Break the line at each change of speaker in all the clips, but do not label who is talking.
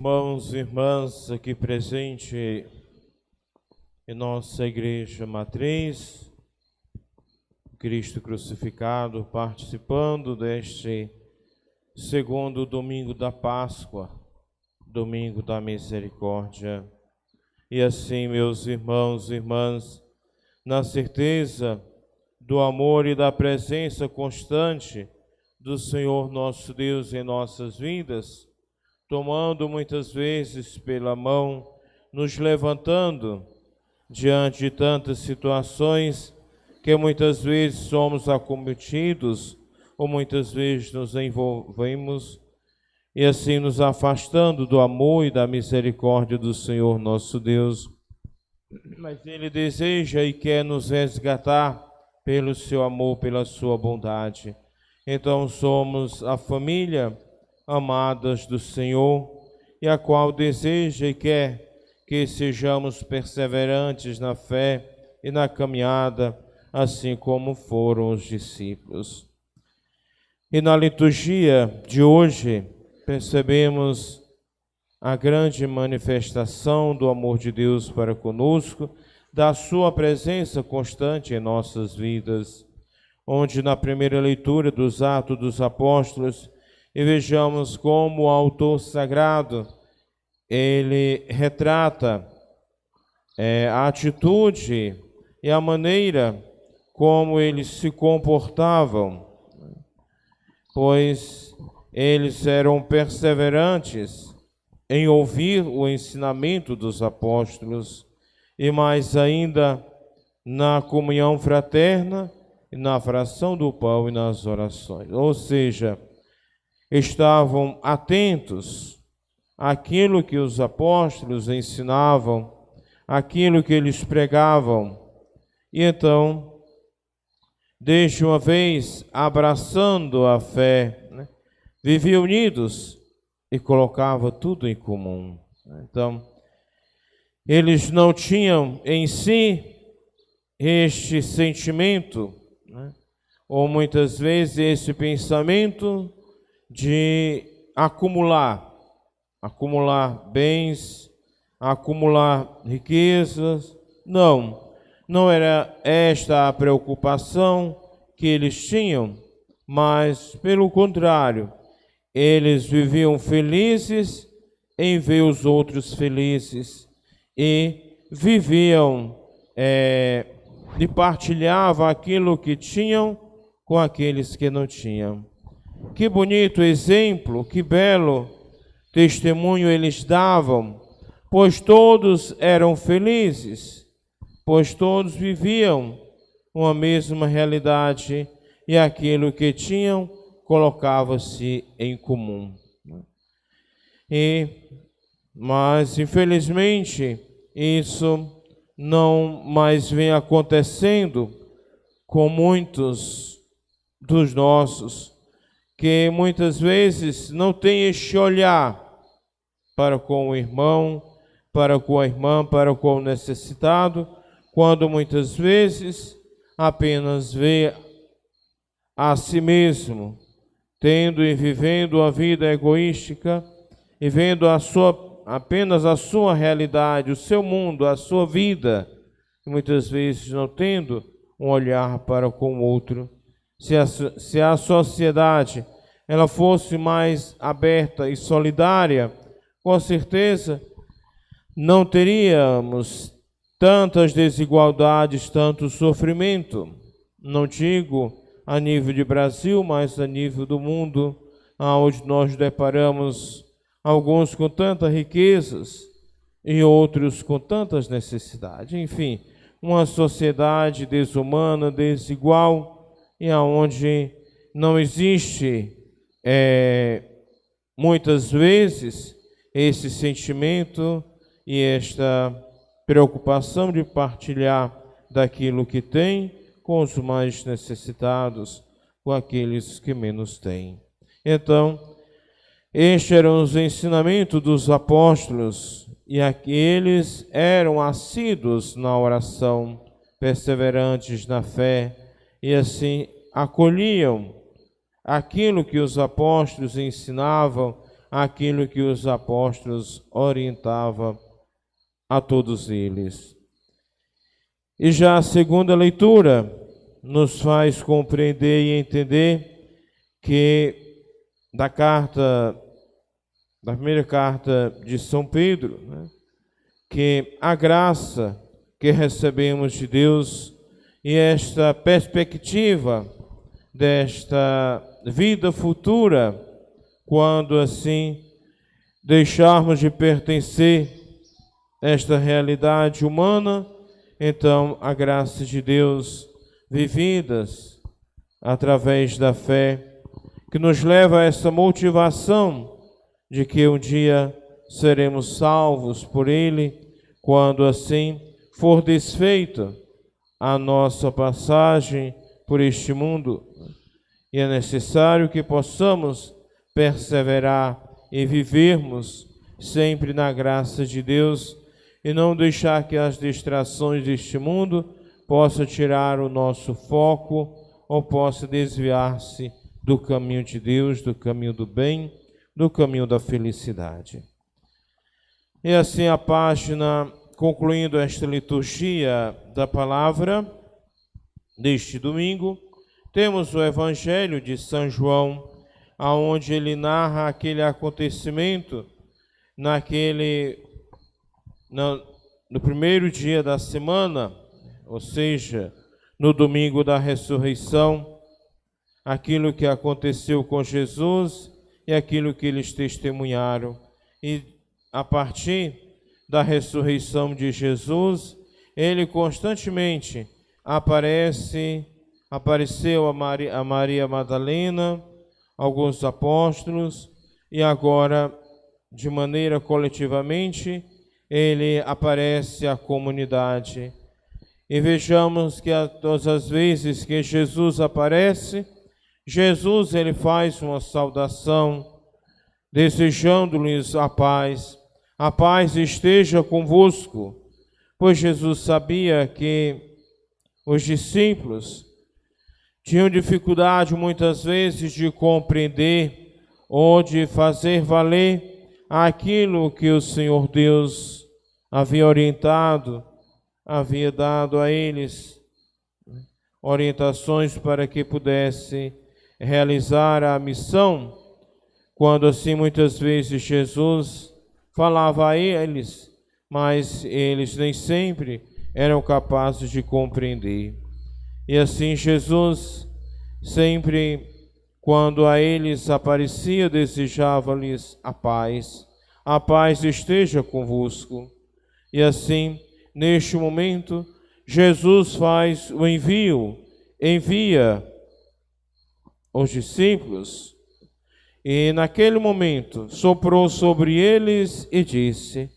Irmãos e irmãs aqui presente em nossa igreja matriz, Cristo crucificado, participando deste segundo domingo da Páscoa, domingo da misericórdia. E assim, meus irmãos e irmãs, na certeza do amor e da presença constante do Senhor nosso Deus em nossas vidas, tomando muitas vezes pela mão, nos levantando diante de tantas situações que muitas vezes somos acometidos ou muitas vezes nos envolvemos e assim nos afastando do amor e da misericórdia do Senhor nosso Deus. Mas Ele deseja e quer nos resgatar pelo seu amor, pela sua bondade. Então somos a família amadas do Senhor, e a qual deseja e quer que sejamos perseverantes na fé e na caminhada, assim como foram os discípulos. E na liturgia de hoje, percebemos a grande manifestação do amor de Deus para conosco, da sua presença constante em nossas vidas, onde na primeira leitura dos Atos dos Apóstolos, e vejamos como o autor sagrado, ele retrata a atitude e a maneira como eles se comportavam, pois eles eram perseverantes em ouvir o ensinamento dos apóstolos e mais ainda na comunhão fraterna, e na fração do pão e nas orações. Ou seja, estavam atentos àquilo que os apóstolos ensinavam, àquilo que eles pregavam. E então, desde uma vez, abraçando a fé, viviam unidos e colocavam tudo em comum. Então, eles não tinham em si este sentimento, ou muitas vezes esse pensamento de acumular bens, acumular riquezas. Não era esta a preocupação que eles tinham, mas pelo contrário, eles viviam felizes em ver os outros felizes e viviam e partilhavam aquilo que tinham com aqueles que não tinham. Que bonito exemplo, que belo testemunho eles davam, pois todos eram felizes, pois todos viviam uma mesma realidade e aquilo que tinham colocava-se em comum. Mas infelizmente isso não mais vem acontecendo com muitos dos nossos, que muitas vezes não tem este olhar para com o irmão, para com a irmã, para com o necessitado, quando muitas vezes apenas vê a si mesmo, tendo e vivendo a vida egoística e vendo apenas a sua realidade, o seu mundo, a sua vida, e muitas vezes não tendo um olhar para com o outro. Se a sociedade ela fosse mais aberta e solidária, com certeza não teríamos tantas desigualdades, tanto sofrimento. Não digo a nível de Brasil, mas a nível do mundo, onde nós deparamos alguns com tantas riquezas e outros com tantas necessidades. Enfim, uma sociedade desumana, desigual, e aonde não existe muitas vezes esse sentimento e esta preocupação de partilhar daquilo que tem com os mais necessitados, com aqueles que menos têm. Então, estes eram os ensinamentos dos apóstolos, e aqueles eram assíduos na oração, perseverantes na fé, e assim acolhiam aquilo que os apóstolos ensinavam, aquilo que os apóstolos orientavam a todos eles. E já a segunda leitura nos faz compreender e entender que da primeira carta de São Pedro, que a graça que recebemos de Deus e esta perspectiva desta vida futura, quando assim deixarmos de pertencer a esta realidade humana, então a graça de Deus vividas através da fé, que nos leva a essa motivação de que um dia seremos salvos por Ele, quando assim for desfeita a nossa passagem por este mundo. E é necessário que possamos perseverar e vivermos sempre na graça de Deus e não deixar que as distrações deste mundo possam tirar o nosso foco ou possa desviar-se do caminho de Deus, do caminho do bem, do caminho da felicidade. E assim a página, concluindo esta liturgia da palavra deste domingo, temos o Evangelho de São João, aonde ele narra aquele acontecimento no primeiro dia da semana, ou seja, no domingo da ressurreição, aquilo que aconteceu com Jesus e aquilo que eles testemunharam. E a partir da ressurreição de Jesus, ele constantemente apareceu a Maria Madalena, alguns apóstolos, e agora, de maneira coletivamente, ele aparece à comunidade. E vejamos que todas as vezes que Jesus aparece, Jesus ele faz uma saudação, desejando-lhes a paz. A paz esteja convosco, pois Jesus sabia que os discípulos tinham dificuldade muitas vezes de compreender ou de fazer valer aquilo que o Senhor Deus havia orientado, havia dado a eles orientações para que pudesse realizar a missão, quando assim muitas vezes Jesus falava a eles, mas eles nem sempre eram capazes de compreender. E assim Jesus sempre, quando a eles aparecia, desejava-lhes a paz esteja convosco. E assim, neste momento, Jesus faz o envia os discípulos, e naquele momento soprou sobre eles e disse: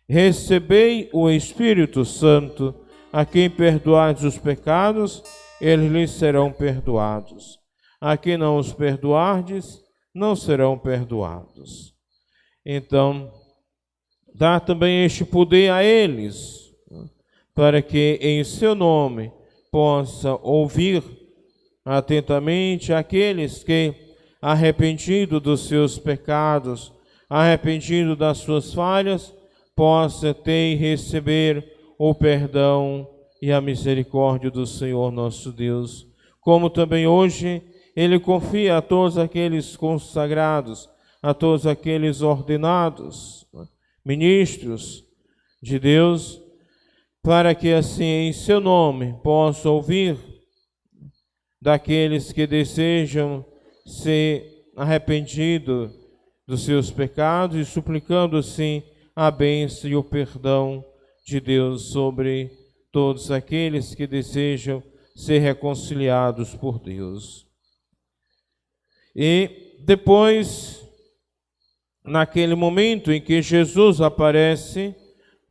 recebei o Espírito Santo, a quem perdoardes os pecados, eles lhes serão perdoados. A quem não os perdoardes, não serão perdoados. Então, dá também este poder a eles, para que em seu nome possa ouvir atentamente aqueles que, arrependido dos seus pecados, arrependido das suas falhas, possa ter e receber o perdão e a misericórdia do Senhor nosso Deus. Como também hoje ele confia a todos aqueles consagrados, a todos aqueles ordenados, ministros de Deus, para que assim em seu nome possa ouvir daqueles que desejam ser arrependidos dos seus pecados e suplicando assim a bênção e o perdão de Deus sobre todos aqueles que desejam ser reconciliados por Deus. E depois, naquele momento em que Jesus aparece,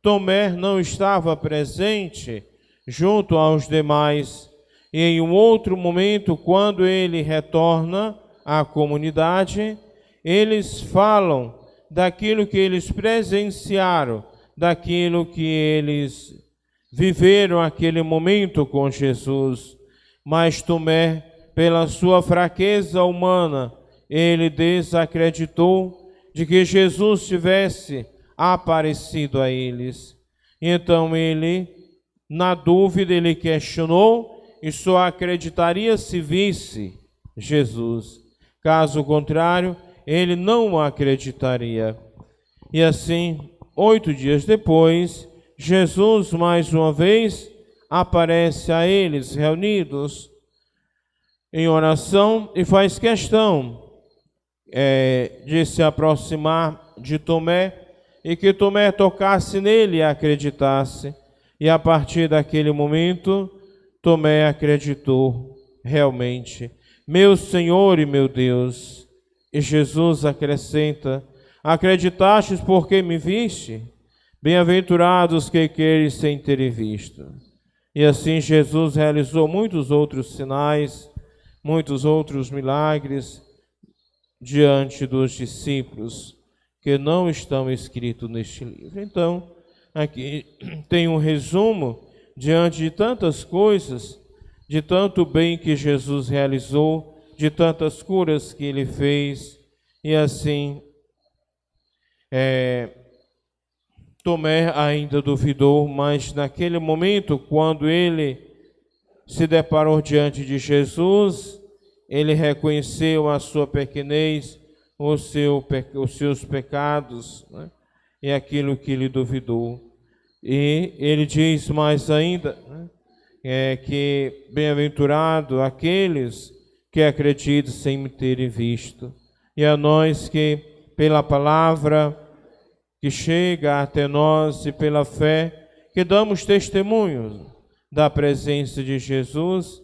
Tomé não estava presente junto aos demais. E em um outro momento, quando ele retorna à comunidade, eles falam daquilo que eles presenciaram, daquilo que eles viveram aquele momento com Jesus. Mas Tomé, pela sua fraqueza humana, ele desacreditou, de que Jesus tivesse aparecido a eles. E então ele, na dúvida, ele questionou e só acreditaria se visse Jesus. Caso contrário, ele não acreditaria. E assim, 8 dias depois, Jesus mais uma vez aparece a eles reunidos em oração e faz questão de se aproximar de Tomé e que Tomé tocasse nele e acreditasse. E a partir daquele momento, Tomé acreditou realmente. Meu Senhor e meu Deus. E Jesus acrescenta: acreditastes porque me viste? Bem-aventurados que creem sem terem visto. E assim Jesus realizou muitos outros sinais, muitos outros milagres diante dos discípulos que não estão escritos neste livro. Então, aqui tem um resumo diante de tantas coisas, de tanto bem que Jesus realizou, de tantas curas que ele fez, e assim Tomé ainda duvidou, mas naquele momento, quando ele se deparou diante de Jesus, ele reconheceu a sua pequenez, os seus pecados, né? E aquilo que ele duvidou. E ele diz mais ainda, né, que bem-aventurado aqueles que acreditam sem me terem visto. E a nós que, pela palavra que chega até nós e pela fé, que damos testemunho da presença de Jesus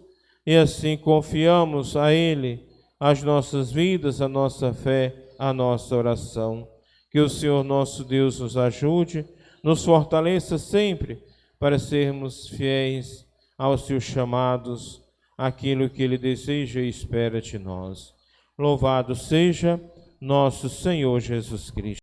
e assim confiamos a Ele as nossas vidas, a nossa fé, a nossa oração. Que o Senhor nosso Deus nos ajude, nos fortaleça sempre para sermos fiéis aos seus chamados, aquilo que Ele deseja e espera de nós. Louvado seja nosso Senhor Jesus Cristo.